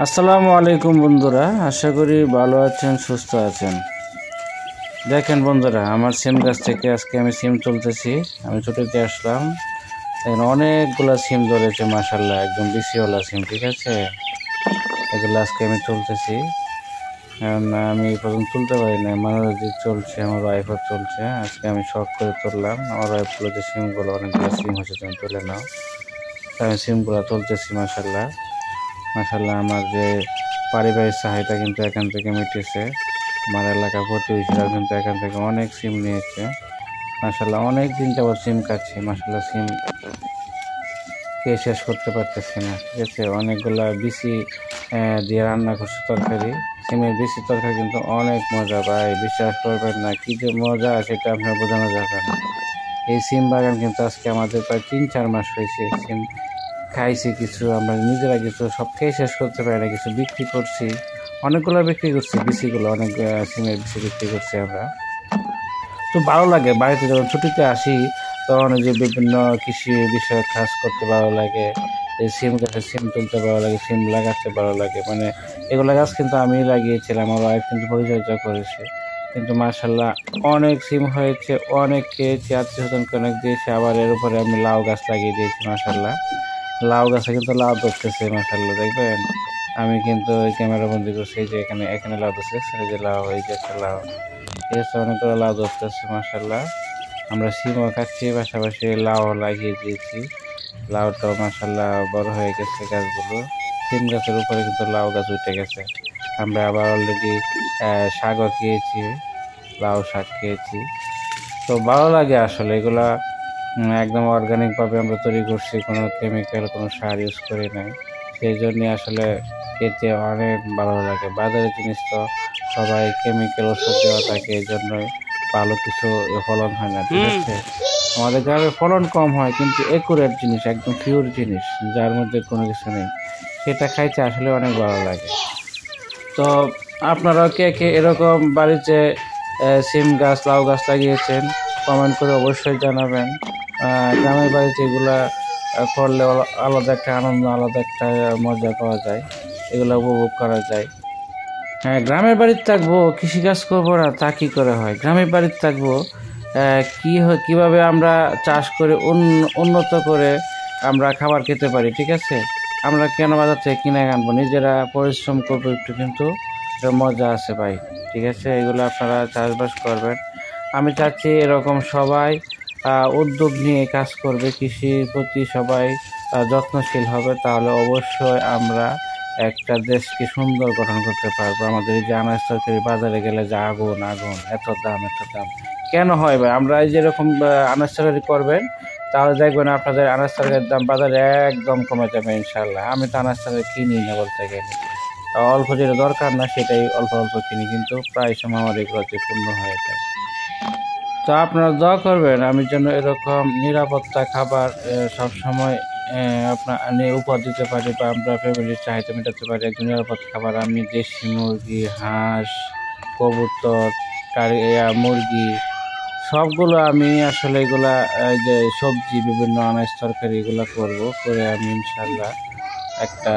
আসসালামু আলাইকুম বন্ধুরা, আশা করি ভালো আছেন, সুস্থ আছেন। দেখেন বন্ধুরা, আমার সিম গাছ থেকে আজকে আমি সিম তুলতেছি। আমি ছুটিতে আসলাম, দেখেন অনেকগুলা সিম ধরেছে মাশাআল্লাহ, একদম বিসিওয়ালা সিম। ঠিক আছে, এগুলো আজকে আমি তুলতেছি। কারণ আমি প্রথম তুলতে পারি না, মানুষ দিক চলছে, আমার ওয়াইফও চলছে। আজকে আমি শখ করে তুললাম। আমার ওয়াইফ বললো যে সিমগুলো অনেকগুলো সিম হচ্ছে, তুমি তুলে নাও। আমি সিমগুলো তুলতেছি। মাশাআল্লাহ মাশাআল্লাহ, আমার যে পারিবারিক চাহিদা কিন্তু এখান থেকে মিটেছে। আমার এলাকার প্রতিবেশীরা কিন্তু এখান থেকে অনেক সিম নিয়েছে। মাশাআল্লাহ, অনেক দিন যাবত সিম কাটছি। মাশাআল্লাহ, সিম কে শেষ করতে পারতেছি না। ঠিক আছে, অনেকগুলা বিসি দিয়ে রান্না করছি তরকারি। সিমের বিসি তরকারি কিন্তু অনেক মজা, ভাই বিশ্বাস করবেন না, কি যে মজা সেটা আপনার বোঝানো যাবে না। এই সিম বাগান কিন্তু আজকে আমাদের প্রায় 3-4 মাস হয়েছে। সিম খাইছি কিছু, আমরা নিজেরা কিছু সব খেয়ে শেষ করতে পারি না, কিছু বিক্রি করছি, অনেকগুলো বিক্রি করছি। বিসিগুলো অনেক সিমের বিসি বিক্রি করছি আমরা। তো ভালো লাগে, বাড়িতে যখন ছুটিতে আসি তখন যে বিভিন্ন কৃষি বিষয়ে কাজ করতে ভালো লাগে। এই সিম গাছে সিম তুলতে ভালো লাগে, সিম লাগাতে ভালো লাগে। মানে এগুলো গাছ কিন্তু আমি লাগিয়েছিলাম, আমার ওয়াইফ কিন্তু পরিচর্যা করেছে। কিন্তু মাশাআল্লাহ অনেক সিম হয়েছে, অনেক খেয়েছি, আত্মীয়স্বজনকে অনেক দিয়েছি। আবার এর উপরে আমি লাউ গাছ লাগিয়ে দিয়েছি। মাশাআল্লাহ, লাউ গাছে কিন্তু লাউ ধরতেছে। মাশাআল্লাহ, দেখবেন আমি কিন্তু ওই ক্যামেরা বন্দি করছি, এই যে এখানে এখানে লাউ ধরছে, এই যে লাউ, এই যে একটা লাউ। ঠিক আছে, অনেকগুলো লাউ ধরতেছে। মাশাআল্লাহ, আমরা সিমও খাচ্ছি, পাশাপাশি লাউ লাগিয়ে দিয়েছি। লাউটাও মাশাআল্লাহ বড় হয়ে গেছে গাছগুলো। সিম গাছের উপরে কিন্তু লাউ গাছ উঠে গেছে। আমরা আবার অলরেডি শাকও খেয়েছি, লাউ শাক খেয়েছি। তো ভালো লাগে আসলে এগুলা। একদম অর্গানিকভাবে আমরা তৈরি করছি, কোনো কেমিক্যাল, কোনো সার ইউজ করি নাই। সেই জন্যে আসলে খেতে অনেক ভালো লাগে। বাজারের জিনিস তো সবাই কেমিক্যাল ওষুধ দেওয়া থাকে, এই জন্যই ভালো কিছু ফলন হয় না। ঠিক আছে, আমাদের গ্রামে ফলন কম হয় কিন্তু একুরেট জিনিস, একদম পিওর জিনিস, যার মধ্যে কোনো কিছু নেই, সেটা খাইতে আসলে অনেক ভালো লাগে। তো আপনারা কে কে এরকম বাড়িতে সিম গাছ, লাউ গাছ লাগিয়েছেন, কমেন্ট করে অবশ্যই জানাবেন। গ্রামের বাড়িতে এগুলা করলে আলাদা একটা আনন্দ, আলাদা একটা মজা পাওয়া যায়, এগুলো উপভোগ করা যায়। হ্যাঁ, গ্রামের বাড়িতে থাকবো, কৃষিকাজ করবো না তা কী করে হয়? গ্রামের বাড়িতে থাকবো, কীভাবে আমরা চাষ করে উন্নত করে আমরা খাবার খেতে পারি। ঠিক আছে, আমরা কেন বাজার থেকে কিনে আনবো? নিজেরা পরিশ্রম করবো একটু, কিন্তু মজা আছে ভাই। ঠিক আছে, এগুলো আপনারা চাষবাস করবেন। আমি চাচ্ছি এরকম সবাই উদ্যোগ নিয়ে কাজ করবে, কৃষির প্রতি সবাই যত্নশীল হবে, তাহলে অবশ্যই আমরা একটা দেশকে সুন্দর গঠন করতে পারবো। আমাদের এই যে আনাজ তরকারি বাজারে গেলে যে আগুন আগুন, এত দাম এত দাম কেন হয় ভাই? আমরা এই যেরকম আনাজ তরকারি করবেন, তাহলে দেখবেন আপনাদের আনাজ তরকারির দাম বাজারে একদম কমে যাবে ইনশাল্লাহ। আমি তো আনাজ তরকারি কিনি না বলতে গেলে, অল্প যেটা দরকার না সেটাই অল্প অল্প কিনি, কিন্তু প্রায় সময় আমার এগুলো পূর্ণ হয়ে যায়। তো আপনারা দোয়া করবেন আমি যেন এরকম নিরাপত্তা খাবার সবসময় আপনার উপহার দিতে পারি, বা আমরা ফ্যামিলির চাহিদা মেটাতে পারি। একদম নিরাপদ খাবার আমি দেশি মুরগি, হাঁস, কবুতর, মুরগি সবগুলো আমি আসলে এগুলা যে সবজি, বিভিন্ন আনাজ তরকারি এগুলো করবো, করে আমি ইনশাল্লাহ একটা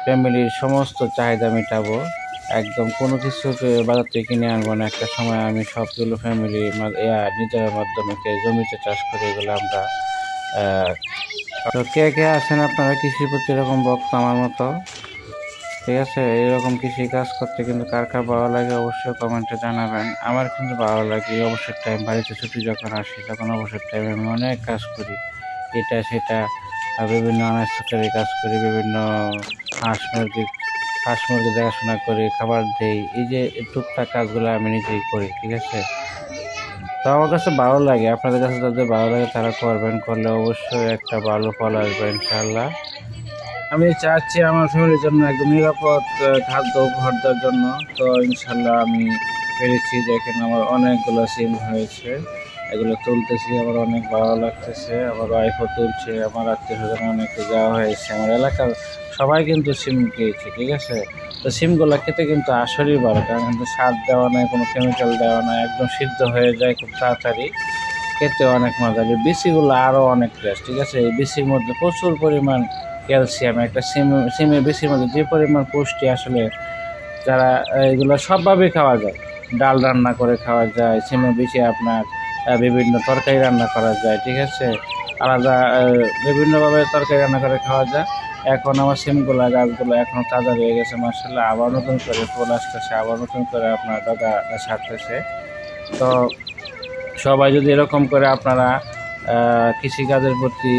ফ্যামিলির সমস্ত চাহিদা মেটাবো। একদম কোনো কিছু বাজার থেকে কিনে আনবো না। একটা সময় আমি সবগুলো ফ্যামিলি নিজের মাধ্যমে জমিতে চাষ করে এগুলো আমরা তো কে কে আছেন আপনারা কৃষির প্রতি এরকম ভক্ত আমার মতো? ঠিক আছে, এরকম কৃষি কাজ করতে কিন্তু কার কার ভালো লাগে অবশ্যই কমেন্টে জানাবেন। আমার কিন্তু ভালো লাগে। অবসর টাইম, বাড়িতে ছুটি যখন আসি তখন অবসর টাইমে আমি অনেক কাজ করি, এটা সেটা, বিভিন্ন আনাজ তরকারি কাজ করি, বিভিন্ন হাঁস মুরগি দেখাশোনা করি, খাবার দেই। এই যে টুকটাক কাজগুলো আমি নিজেই করি। ঠিক আছে, তো আমার কাছে ভালো লাগে। আপনাদের কাছে যাদের ভালো লাগে তারা করবেন, করলে অবশ্যই একটা ভালো ফল আসবে ইনশাআল্লাহ। আমি চাচ্ছি আমার ফ্যামিলির জন্য একদম নিরাপদ খাদ্য উপহার দেওয়ার জন্য। তো ইনশাল্লাহ আমি পেরেছি। দেখেন আমার অনেকগুলো সিম হয়েছে, এগুলো তুলতেছি, আমার অনেক ভালো লাগতেছে। আমার ওয়াইফও তুলছে, আমার আত্মীয়স্বজন অনেকে যাওয়া হয়েছে, আমার এলাকার সবাই কিন্তু সিম খেয়েছে। ঠিক আছে, তো সিমগুলো খেতে কিন্তু আসলেই ভালো, কারণ কিন্তু সার দেওয়া নাই, কোনো কেমিক্যাল দেওয়া নাই, একদম সিদ্ধ হয়ে যায় খুব তাড়াতাড়ি, খেতে অনেক মজা। বিচিগুলো আরও অনেক টেস্ট। ঠিক আছে, এই বিচির মধ্যে প্রচুর পরিমাণ ক্যালসিয়াম, একটা সিমের বেশির মধ্যে যে পরিমাণ পুষ্টি আসলে যারা এগুলো সবভাবেই খাওয়া যায়, ডাল রান্না করে খাওয়া যায়, সিমের বেশি আপনার বিভিন্ন তরকারি রান্না করা যায়, ঠিক আছে, আলাদা বিভিন্নভাবে তরকারি রান্না করে খাওয়া যায়। এখন আমার সিমগুলো গাছগুলো এখন তাজা রয়ে গেছে মাশাআল্লাহ, আবার নতুন করে ফুল আসতেছে, আবার নতুন করে আপনার ডগা ছাড়তেছে। তো সবাই যদি এরকম করে আপনারা কৃষিকাজের প্রতি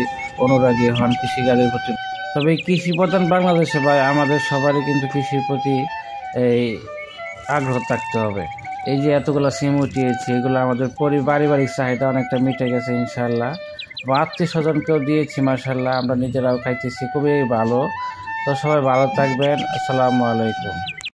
অনুরাগী হন, কৃষিকাজের প্রতি, তবে কৃষি প্রধান বাংলাদেশে ভাই আমাদের সবারই কিন্তু কৃষির প্রতি এই আগ্রহ থাকতে হবে। এই যে এতগুলো সিম উঠিয়েছি, এগুলো আমাদের পারিবারিক চাহিদা অনেকটা মিটে গেছে ইনশাআল্লাহ, বা আত্মীয় স্বজনকেও দিয়েছি মাশাআল্লাহ, আমরা নিজেরাও খাইতেছি, খুবই ভালো। তো সবাই ভালো থাকবেন, আসসালামু আলাইকুম।